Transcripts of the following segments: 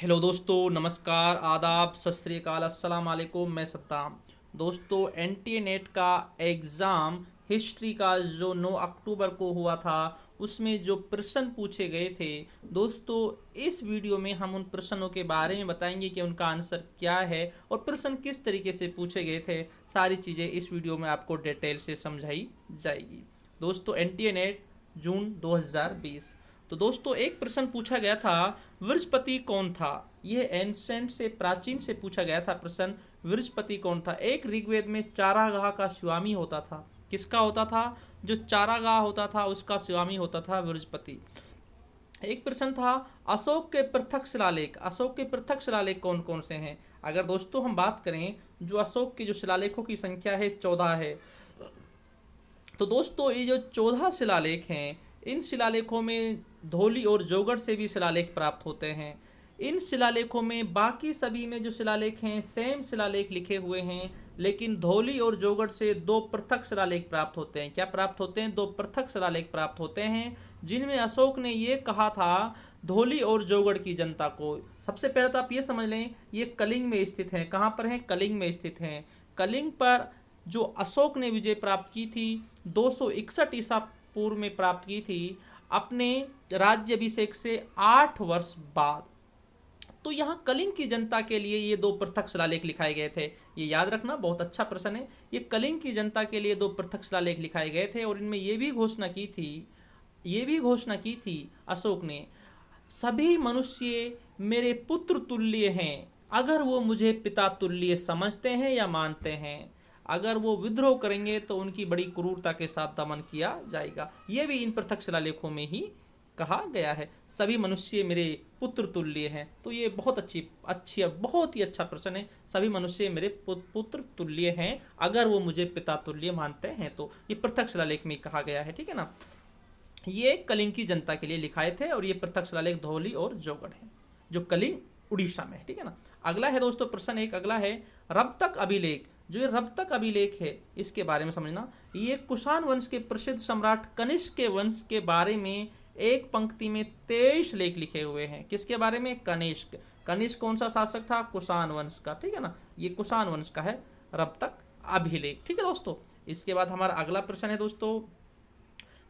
Hello दोस्तों, नमस्कार, आदाब, सत श्री अकाल, अस्सलाम वालेकुम। मैं सत्ताम। दोस्तों, एनटीए नेट का एग्ज़ाम हिस्ट्री का जो 9 अक्टूबर को हुआ था, उसमें जो प्रश्न पूछे गए थे दोस्तों, इस वीडियो में हम उन प्रश्नों के बारे में बताएंगे कि उनका आंसर क्या है और प्रश्न किस तरीके से पूछे गए थे। सारी चीज़ें इस वीडियो में आपको डिटेल से समझाई जाएगी। दोस्तों, एनटीए नेट जून 2020। तो दोस्तों, एक प्रश्न पूछा गया था, वृषपति कौन था। यह एंशेंट से, प्राचीन से पूछा गया था प्रश्न, वृषपति कौन था। एक ऋग्वेद में चारागाह का स्वामी होता था। किसका होता था? जो चारागाह होता था उसका स्वामी होता था वृषपति। एक प्रश्न था, अशोक के पृथक शिलालेख। अशोक के पृथक शिलालेख कौन कौन से हैं? अगर दोस्तों हम बात करें, जो अशोक के जो शिलालेखों की संख्या है 14 है। तो दोस्तों, ये जो 14 शिलालेख हैं, इन शिलालेखों में धौली और जौगढ़ से भी शिलालेख प्राप्त होते हैं। इन शिलालेखों में बाकी सभी में जो शिलालेख हैं सेम शिलालेख लिखे हुए हैं, लेकिन धौली और जौगढ़ से दो पृथक शिलालेख प्राप्त होते हैं। क्या प्राप्त होते हैं? दो पृथक शिलालेख प्राप्त होते हैं, जिनमें अशोक ने ये कहा था धौली और जौगढ़ की जनता को। सबसे पहले तो आप ये समझ लें, ये कलिंग में स्थित हैं। कहाँ पर हैं? कलिंग में स्थित हैं। कलिंग पर जो अशोक ने विजय प्राप्त की थी 261 ईसा पूर्व में प्राप्त की थी, अपने राज्य अभिषेक से 8 वर्ष बाद। तो यहाँ कलिंग की जनता के लिए ये दो पृथक शिलालेख लिखाए गए थे। ये याद रखना, बहुत अच्छा प्रश्न है। ये कलिंग की जनता के लिए दो पृथक शिलालेख लिखाए गए थे और इनमें ये भी घोषणा की थी अशोक ने, सभी मनुष्य मेरे पुत्र तुल्य हैं, अगर वो मुझे पिता तुल्य समझते हैं या मानते हैं। अगर वो विद्रोह करेंगे तो उनकी बड़ी क्रूरता के साथ दमन किया जाएगा। ये भी इन पृथक शिलालेखों में ही कहा गया है, सभी मनुष्य मेरे पुत्र तुल्य हैं। तो ये बहुत बहुत ही अच्छा प्रश्न है। सभी मनुष्य मेरे पुत्र तुल्य हैं, अगर वो मुझे पिता तुल्य मानते हैं। तो ये पृथक शिलालेख में कहा गया है, ठीक है ना। ये कलिंग की जनता के लिए लिखाए थे और ये पृथक शिलालेख धौली और जौगढ़ है, जो कलिंग उड़ीसा में है, ठीक है ना। अगला है दोस्तों प्रश्न एक, अगला है रबतक अभिलेख। जो ये रबतक अभिलेख है, इसके बारे में समझना। ये कुषाण वंश के प्रसिद्ध सम्राट कनिष्क के वंश के बारे में एक पंक्ति में 23 लेख लिखे हुए हैं। किसके बारे में? कनिष्क। कनिष्क कौन सा शासक था? कुषाण वंश का, ठीक है ना। ये कुषाण वंश का है रबतक अभिलेख, ठीक है दोस्तों। इसके बाद हमारा अगला प्रश्न है दोस्तों,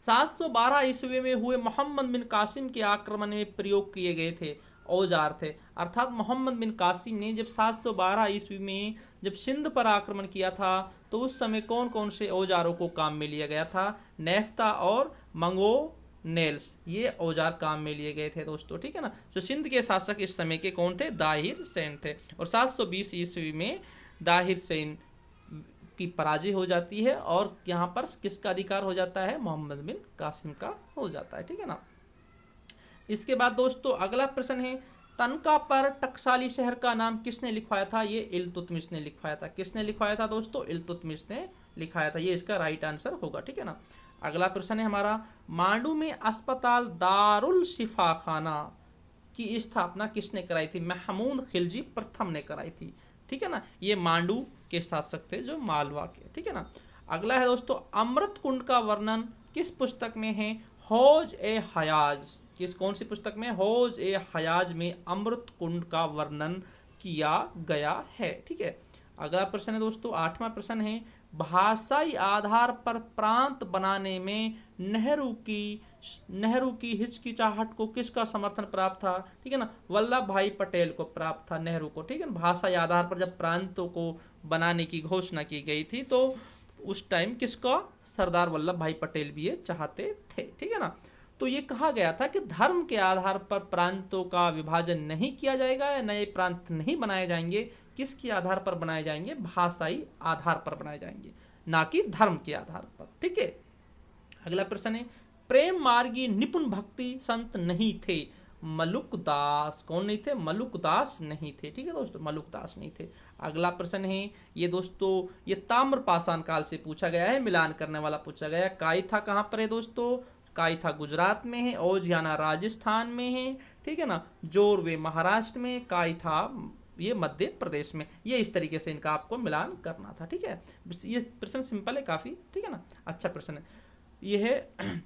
712 ईस्वी में हुए मोहम्मद बिन कासिम के आक्रमण में प्रयोग किए गए थे औजार थे। अर्थात मोहम्मद बिन कासिम ने जब 712 ईस्वी में जब सिंध पर आक्रमण किया था, तो उस समय कौन कौन से औजारों को काम में लिया गया था? नेफ्ता और मंगो नेल्स, ये औजार काम में लिए गए थे दोस्तों, ठीक है ना। जो सिंध के शासक इस समय के कौन थे? दाहिर सेन थे। और 720 ईस्वी में दाहिर सेन की पराजय हो जाती है और यहाँ पर किसका अधिकार हो जाता है? मोहम्मद बिन कासिम का हो जाता है, ठीक है ना। इसके बाद दोस्तों अगला प्रश्न है, तनका पर टकसाली शहर का नाम किसने लिखवाया था? ये इल्तुतमिश ने लिखवाया था। किसने लिखवाया था दोस्तों? इल्तुतमिश ने लिखाया था। ये इसका राइट आंसर होगा, ठीक है ना। अगला प्रश्न है हमारा, मांडू में अस्पताल दारुल शिफा खाना की स्थापना किसने कराई थी? महमूद खिलजी प्रथम ने कराई थी, ठीक है ना। ये मांडू के शासक थे जो मालवा के, ठीक है ना। अगला है दोस्तों, अमृत कुंड का वर्णन किस पुस्तक में है? हौज ए हयाज। किस कौन सी पुस्तक में? हौज ए हयाज में अमृत कुंड का वर्णन किया गया है, ठीक है। अगला प्रश्न है दोस्तों, 8वां प्रश्न है, भाषाई आधार पर प्रांत बनाने में नेहरू की हिचकिचाहट को किसका समर्थन प्राप्त था? ठीक है ना, वल्लभ भाई पटेल को प्राप्त था, नेहरू को, ठीक है ना। भाषाई आधार पर जब प्रांतों को बनाने की घोषणा की गई थी, तो उस टाइम किसका? सरदार वल्लभ भाई पटेल भी ये चाहते थे, ठीक है ना। तो ये कहा गया था कि धर्म के आधार पर प्रांतों का विभाजन नहीं किया जाएगा या नए प्रांत नहीं बनाए जाएंगे। किसके आधार पर बनाए जाएंगे? भाषाई आधार पर बनाए जाएंगे, ना कि धर्म के आधार पर, ठीक है। अगला प्रश्न है, प्रेम मार्गी निपुण भक्ति संत नहीं थे? मलुकदास। कौन नहीं थे? मलुकदास नहीं थे, ठीक है दोस्तों, मलुकदास नहीं थे। अगला प्रश्न है ये दोस्तों, ये ताम्र पाषाण काल से पूछा गया है, मिलान करने वाला पूछा गया है। कायथा कहाँ पर है दोस्तों? कायथा गुजरात में है, औजियाना राजस्थान में है, ठीक है ना। जोरवे महाराष्ट्र में, कायथा ये मध्य प्रदेश में। ये इस तरीके से इनका आपको मिलान करना था, ठीक है। ये प्रश्न सिंपल है काफी, ठीक है ना, अच्छा प्रश्न है। ये है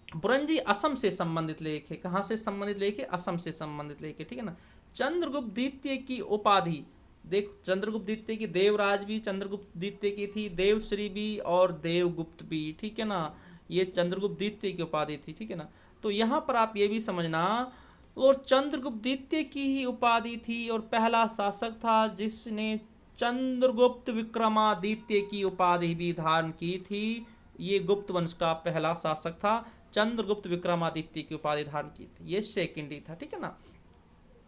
बुरंजी असम से संबंधित लेख है। कहाँ से संबंधित लेख है? असम से संबंधित लेख है, ठीक है ना। चंद्रगुप्त द्वितीय की उपाधि, देख चंद्रगुप्त द्वितीय की देवराज भी चंद्रगुप्त द्वितीय की थी, देवश्री भी और देवगुप्त भी, ठीक है ना, ये चंद्रगुप्त द्वितीय की उपाधि थी, ठीक है ना। तो यहाँ पर आप ये भी समझना, और चंद्रगुप्त द्वितीय की ही उपाधि थी और पहला शासक था जिसने चंद्रगुप्त विक्रमादित्य की उपाधि भी धारण की थी। ये गुप्त वंश का पहला शासक था, चंद्रगुप्त विक्रमादित्य की उपाधि धारण की थी, ये सेकेंड ही था, ठीक है ना।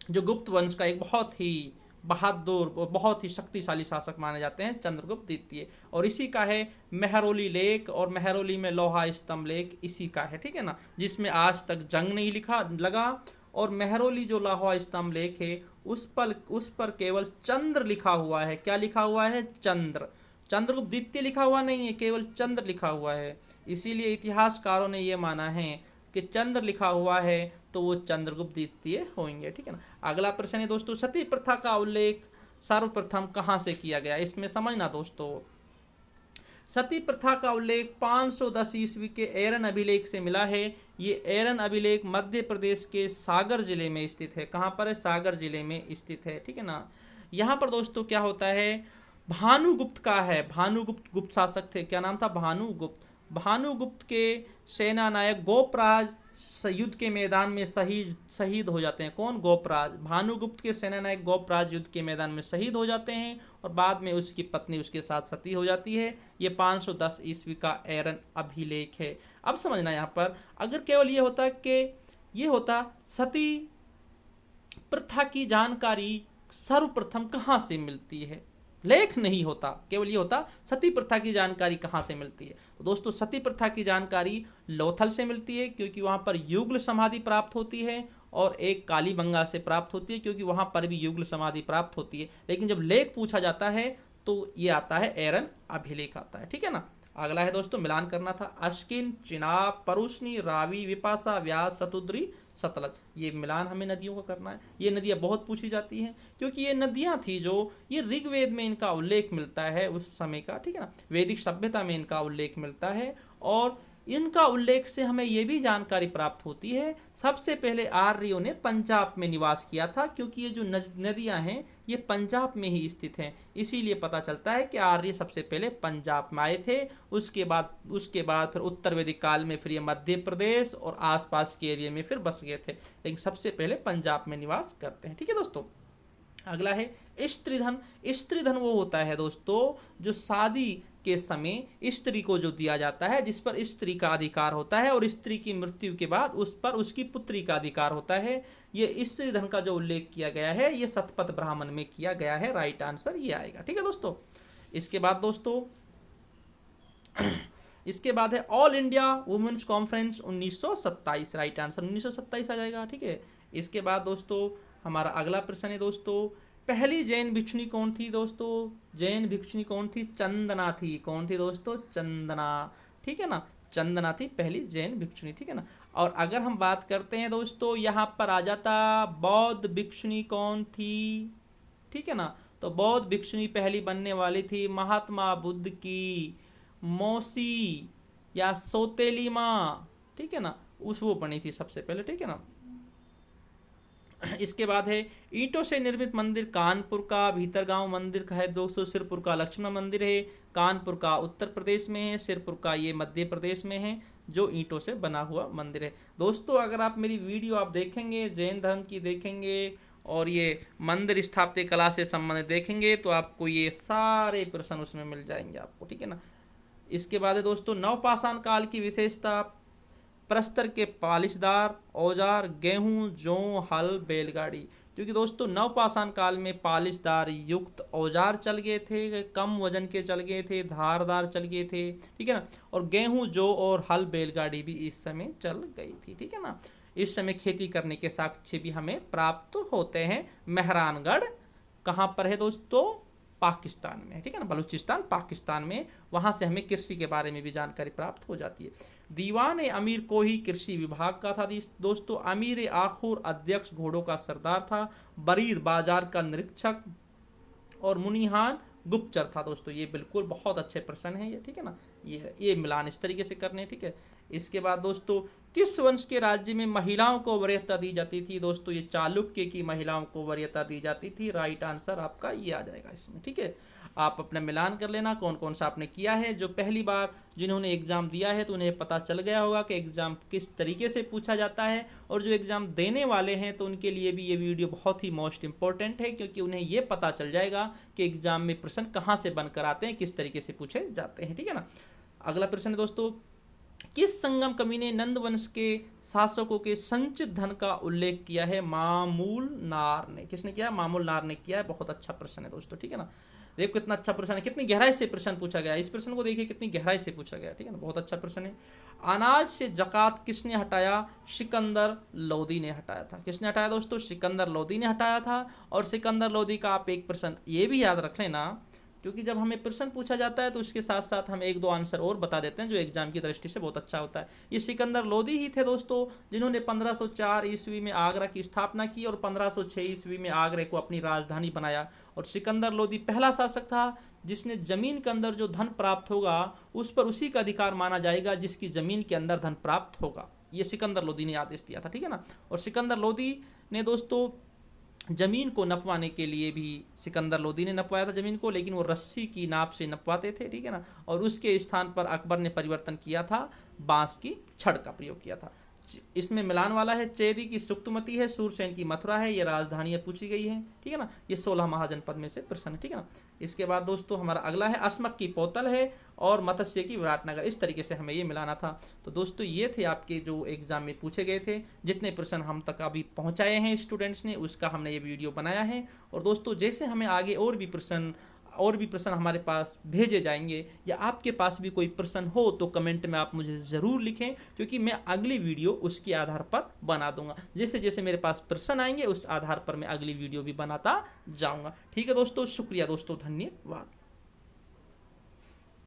जो गुप्त वंश का एक बहुत ही बहादुर और बहुत ही शक्तिशाली शासक माने जाते हैं चंद्रगुप्त द्वितीय। और इसी का है मेहरौली लेक, और मेहरौली में लोहा स्तंभ लेक इसी का है, ठीक है ना, जिसमें आज तक जंग नहीं लिखा लगा। और मेहरौली जो लोहा स्तंभ लेक है उस पर केवल चंद्र लिखा हुआ है। क्या लिखा हुआ है? चंद्र। चंद्रगुप्त द्वितीय लिखा हुआ नहीं है, केवल चंद्र लिखा हुआ है। इसीलिए इतिहासकारों ने यह माना है कि चंद्र लिखा हुआ है तो वो चंद्रगुप्त द्वितीय होंगे, ठीक है ना। अगला प्रश्न है दोस्तों, सती प्रथा का उल्लेख सर्वप्रथम कहां से किया गया? इसमें समझना दोस्तों, सती प्रथा का उल्लेख 510 ईस्वी के एरन अभिलेख से मिला है। ये एरन अभिलेख मध्य प्रदेश के सागर जिले में स्थित है। कहाँ पर है? सागर जिले में स्थित है, ठीक है ना। यहाँ पर दोस्तों क्या होता है, भानुगुप्त का है। भानुगुप्त गुप्त शासक थे, क्या नाम था? भानुगुप्त। भानुगुप्त के सेना नायक गोपराज युद्ध के मैदान में शहीद हो जाते हैं। कौन? गोपराज। भानुगुप्त के सेना नायक गोपराज युद्ध के मैदान में शहीद हो जाते हैं और बाद में उसकी पत्नी उसके साथ सती हो जाती है। ये 510 ईस्वी का एरन अभिलेख है। अब समझना यहाँ पर, अगर केवल ये होता कि ये होता सती प्रथा की जानकारी सर्वप्रथम कहाँ से मिलती है, लेख नहीं होता, केवल ये होता सती प्रथा की जानकारी कहाँ से मिलती है। तो दोस्तों सती प्रथा की जानकारी लोथल से मिलती है, क्योंकि वहाँ पर युगल समाधि प्राप्त होती है, और एक कालीबंगा से प्राप्त होती है, क्योंकि वहाँ पर भी युगल समाधि प्राप्त होती है। लेकिन जब लेख पूछा जाता है तो ये आता है एरन अभिलेख आता है, ठीक है ना। अगला है दोस्तों, मिलान करना था। अश्किन, चिनाब, परुष्णी, रावी, विपाशा, व्यास, शतुद्री, सतलज, ये मिलान हमें नदियों का करना है। ये नदियाँ बहुत पूछी जाती हैं, क्योंकि ये नदियाँ थी जो, ये ऋग्वेद में इनका उल्लेख मिलता है उस समय का, ठीक है ना, वैदिक सभ्यता में इनका उल्लेख मिलता है। और इनका उल्लेख से हमें ये भी जानकारी प्राप्त होती है, सबसे पहले आर्यों ने पंजाब में निवास किया था, क्योंकि ये जो नदियाँ हैं ये पंजाब में ही स्थित हैं। इसीलिए पता चलता है कि आर्य सबसे पहले पंजाब में आए थे। उसके बाद फिर उत्तर वैदिक काल में फिर ये मध्य प्रदेश और आसपास के एरिया में फिर बस गए थे, लेकिन सबसे पहले पंजाब में निवास करते हैं, ठीक है दोस्तों। अगला है स्त्रीधन। स्त्रीधन वो होता है दोस्तों जो शादी के समय स्त्री को जो दिया जाता है, जिस पर स्त्री का अधिकार होता है, और स्त्री की मृत्यु के बाद उस पर उसकी पुत्री का अधिकार होता है। ये स्त्रीधन का जो उल्लेख किया गया है ये शतपथ ब्राह्मण में किया गया है। राइट आंसर ये आएगा, ठीक है दोस्तों। इसके बाद दोस्तों इसके बाद है all India women's conference 1927। Right answer 1927 आ जाएगा, ठीक है। इसके बाद दोस्तों हमारा अगला प्रश्न है दोस्तों, पहली जैन भिक्षुणी कौन थी दोस्तों? जैन भिक्षुणी कौन थी? चंदना थी। कौन थी दोस्तों? चंदना, ठीक है ना, चंदना थी पहली जैन भिक्षुणी, ठीक है ना। और अगर हम बात करते हैं दोस्तों, यहाँ पर आ जाता बौद्ध भिक्षुणी कौन थी, ठीक है ना। तो बौद्ध भिक्षुणी पहली बनने वाली थी महात्मा बुद्ध की मौसी या सौतेली माँ, ठीक है ना, वो बनी थी सबसे पहले, ठीक है ना। इसके बाद है ईंटों से निर्मित मंदिर कानपुर का भीतरगांव मंदिर का है दोस्तों। सिरपुर का लक्ष्मण मंदिर है, कानपुर का उत्तर प्रदेश में है, सिरपुर का ये मध्य प्रदेश में है, जो ईंटों से बना हुआ मंदिर है। दोस्तों अगर आप मेरी वीडियो आप देखेंगे, जैन धर्म की देखेंगे और ये मंदिर स्थापत्य कला से संबंधित देखेंगे, तो आपको ये सारे प्रश्न उसमें मिल जाएंगे आपको, ठीक है ना। इसके बाद है दोस्तों नवपाषाण काल की विशेषता, प्रस्तर के पालिशदार औजार, गेहूं, जौ, हल, बैलगाड़ी। क्योंकि दोस्तों नवपाषाण काल में पालिशदार युक्त औजार चल गए थे, कम वजन के चल गए थे, धारदार चल गए थे, ठीक है ना। और गेहूं, जौ और हल, बैलगाड़ी भी इस समय चल गई थी, ठीक है ना। इस समय खेती करने के साक्ष्य भी हमें प्राप्त होते हैं। मेहरानगढ़ कहाँ पर है दोस्तों? पाकिस्तान में, ठीक है ना, बलूचिस्तान पाकिस्तान में, वहाँ से हमें कृषि के बारे में भी जानकारी प्राप्त हो जाती है। दीवान अमीर को ही कृषि विभाग का था दोस्तों। अमीर आखुर अध्यक्ष घोड़ों का सरदार था। बरीद बाजार का निरीक्षक, और मुनिहान गुप्तचर था दोस्तों। ये बिल्कुल बहुत अच्छे प्रश्न है ये, ठीक है ना। ये मिलान इस तरीके से करने, ठीक है। इसके बाद दोस्तों किस वंश के राज्य में महिलाओं को वरीयता दी जाती थी? दोस्तों ये चालुक्य की महिलाओं को वरीयता दी जाती थी। राइट आंसर आपका ये आ जाएगा इसमें। ठीक है, आप अपना मिलान कर लेना कौन कौन सा आपने किया है। जो पहली बार जिन्होंने एग्ज़ाम दिया है तो उन्हें पता चल गया होगा कि एग्ज़ाम किस तरीके से पूछा जाता है, और जो एग्ज़ाम देने वाले हैं तो उनके लिए भी ये वीडियो बहुत ही मोस्ट इंपॉर्टेंट है, क्योंकि उन्हें ये पता चल जाएगा कि एग्ज़ाम में प्रश्न कहाँ से बनकर आते हैं, किस तरीके से पूछे जाते हैं। ठीक है ना। अगला प्रश्न है दोस्तों, किस संगम कवि ने नंद वंश के शासकों के संचित धन का उल्लेख किया है? मामूल नार ने। किसने किया? मामूल नार ने किया है। बहुत अच्छा प्रश्न है दोस्तों। ठीक है ना, देखो कितना अच्छा प्रश्न है, कितनी गहराई से प्रश्न पूछा गया। इस प्रश्न को देखिए कितनी गहराई से पूछा गया। ठीक है ना, बहुत अच्छा प्रश्न है। अनाज से जकात किसने हटाया? सिकंदर लोदी ने हटाया था। किसने हटाया दोस्तों? सिकंदर लोदी ने हटाया था। और सिकंदर लोदी का आप एक प्रश्न ये भी याद रख लेना, क्योंकि जब हमें प्रश्न पूछा जाता है तो उसके साथ साथ हम एक दो आंसर और बता देते हैं जो एग्जाम की दृष्टि से बहुत अच्छा होता है। ये सिकंदर लोदी ही थे दोस्तों जिन्होंने 1504 ईस्वी में आगरा की स्थापना की और 1506 ईस्वी में आगरा को अपनी राजधानी बनाया। और सिकंदर लोदी पहला शासक था जिसने जमीन के अंदर जो धन प्राप्त होगा उस पर उसी का अधिकार माना जाएगा जिसकी जमीन के अंदर धन प्राप्त होगा। ये सिकंदर लोदी ने आदेश दिया था। ठीक है ना। और सिकंदर लोदी ने दोस्तों जमीन को नपवाने के लिए भी सिकंदर लोदी ने नपवाया था जमीन को, लेकिन वो रस्सी की नाप से नपवाते थे। ठीक है ना। और उसके स्थान पर अकबर ने परिवर्तन किया था, बांस की छड़ का प्रयोग किया था। इसमें मिलान वाला है, चेदी की सुक्तमती है, सूरसेन की मथुरा है, ये राजधानियां पूछी गई है। ठीक है ना, ये 16 महाजनपद में से प्रश्न है। ठीक है ना। इसके बाद दोस्तों हमारा अगला है, अस्मक की पोतल है और मत्स्य की विराटनगर। इस तरीके से हमें ये मिलाना था। तो दोस्तों ये थे आपके जो एग्जाम में पूछे गए थे, जितने प्रश्न हम तक अभी पहुंचाए हैं स्टूडेंट्स ने, उसका हमने ये वीडियो बनाया है। और दोस्तों जैसे हमें आगे और भी प्रश्न हमारे पास भेजे जाएंगे, या आपके पास भी कोई प्रश्न हो तो कमेंट में आप मुझे ज़रूर लिखें, क्योंकि मैं अगली वीडियो उसके आधार पर बना दूंगा। जैसे जैसे मेरे पास प्रश्न आएंगे उस आधार पर मैं अगली वीडियो भी बनाता जाऊंगा। ठीक है दोस्तों, शुक्रिया दोस्तों, धन्यवाद।